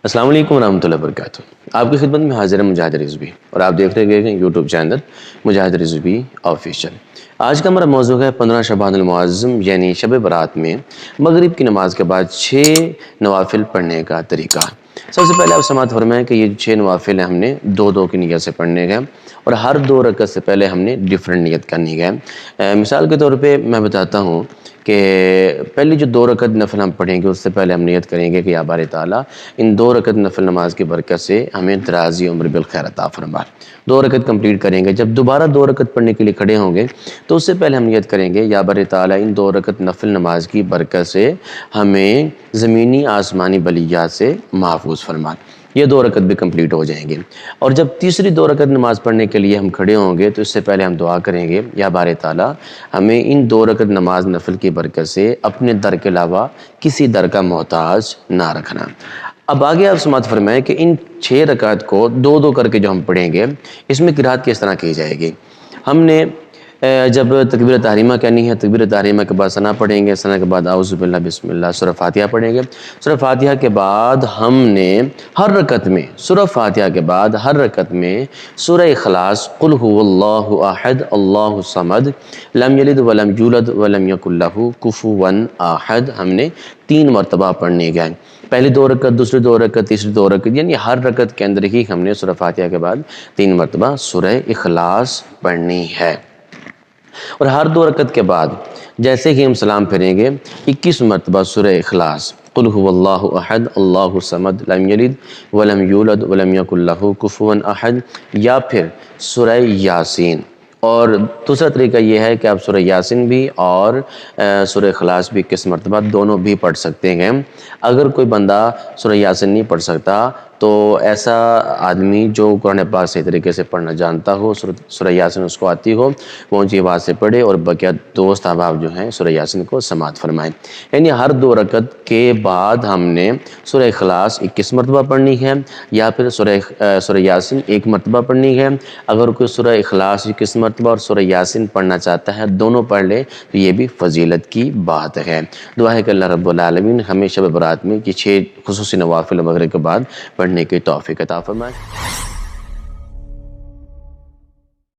السلام علیکم ورحمۃ اللہ وبرکاتہ۔ آپ کی خدمت میں حاضر ہے مجاہد رضوی اور آپ دیکھ رہے ہیں یوٹیوب چینل مجاہد رضوی آفیشیل۔ آج کا ہمارا موضوع ہے 15 شعبان المعظم یعنی شب برات میں مغرب کی نماز کے بعد 6 نوافل پڑھنے کا طریقہ۔ سب سے پہلے آپ سماعت فرمائیں کہ یہ 6 نوافل ہیں، ہم نے 2 کی نیت سے پڑھنے گئے اور ہر 2 رکعت سے پہلے ہم نے ڈیفرنٹ نیت کرنی ہے۔ مثال کے طور پہ میں بتاتا ہوں کہ پہلی جو 2 رکعت نفل ہم پڑھیں گے اس سے پہلے ہم نیت کریں گے کہ یا باری تعالیٰ ان 2 رکعت نفل نماز کی برکت سے ہمیں درازی عمر بالخیر عطا فرما۔ 2 رکعت کمپلیٹ کریں گے، جب دوبارہ 2 رکعت پڑھنے کے لیے کھڑے ہوں گے تو اس سے پہلے ہم نیت کریں گے یا باری تعالیٰ ان 2 رکعت نفل نماز کی برکت سے ہمیں زمینی آسمانی بلیات سے محفوظ فرما۔ یہ 2 رکعت بھی کمپلیٹ ہو جائیں گے، اور جب تیسری 2 رکعت نماز پڑھنے کے لیے ہم کھڑے ہوں گے تو اس سے پہلے ہم دعا کریں گے یا باری تعالیٰ ہمیں ان 2 رکعت نماز نفل کی برکت سے اپنے در کے علاوہ کسی در کا محتاج نہ رکھنا۔ اب آگے آپ سماعت فرمائیں کہ ان 6 رکعت کو 2 کر کے جو ہم پڑھیں گے اس میں قرات کس طرح کی جائے گی۔ ہم نے جب تکبیر تحریمہ کہنی ہے، تکبیر تحریمہ کے بعد ثنا پڑھیں گے، ثنا کے بعد اعوذ باللہ بسم اللہ سورہ فاتحہ پڑھیں گے۔ سورہ فاتحہ کے بعد ہم نے ہر رکعت میں سورہ فاتحہ کے بعد ہر رکعت میں سورہ اخلاص قل هو اللہ احد اللہ الصمد لم یلد ولم یولد ولم یکن لہ کفوا احد ہم نے 3 مرتبہ پڑھنے گئے۔ پہلی 2 رکعت، دوسری 2 رکعت، تیسری 2 رکعت، یعنی ہر رکعت کے اندر ہی ہم نے سورہ فاتحہ کے بعد 3 مرتبہ سورہ اخلاص پڑھنی ہے، اور ہر 2 رکعت کے بعد جیسے ہی ہم سلام پھیریں گے 21 مرتبہ سورہ اخلاص قل هو اللہ احد اللہ الصمد لم یلد ولم یولد ولم یکن لہ کفوا احد، یا پھر سورہ یاسین۔ اور دوسرا طریقہ یہ ہے کہ آپ سورہ یاسین بھی اور سورہ اخلاص بھی 21 مرتبہ دونوں بھی پڑھ سکتے ہیں۔ اگر کوئی بندہ سورہ یاسین نہیں پڑھ سکتا تو ایسا آدمی جو قرآن پاک صحیح طریقے سے پڑھنا جانتا ہو، سورہ یاسین اس کو آتی ہو، وہ اونچی آواز سے پڑھے اور بقیہ دوست احباب جو ہیں سورہ یاسین کو سماعت فرمائیں۔ یعنی ہر 2 رکعت کے بعد ہم نے سورہ اخلاص 21 مرتبہ پڑھنی ہے یا پھر سورہ یاسین 1 مرتبہ پڑھنی ہے۔ اگر کوئی سورہ اخلاص 21 مرتبہ اور سورہ یاسین پڑھنا چاہتا ہے، دونوں پڑھ لے تو یہ بھی فضیلت کی بات ہے۔ دعا ہے کہ اللہ رب العالمین ہمیں شب برات میں یہ 6 خصوصی نوافل مغرب کے بعد پڑھنے کی توفیق عطا فرمائے۔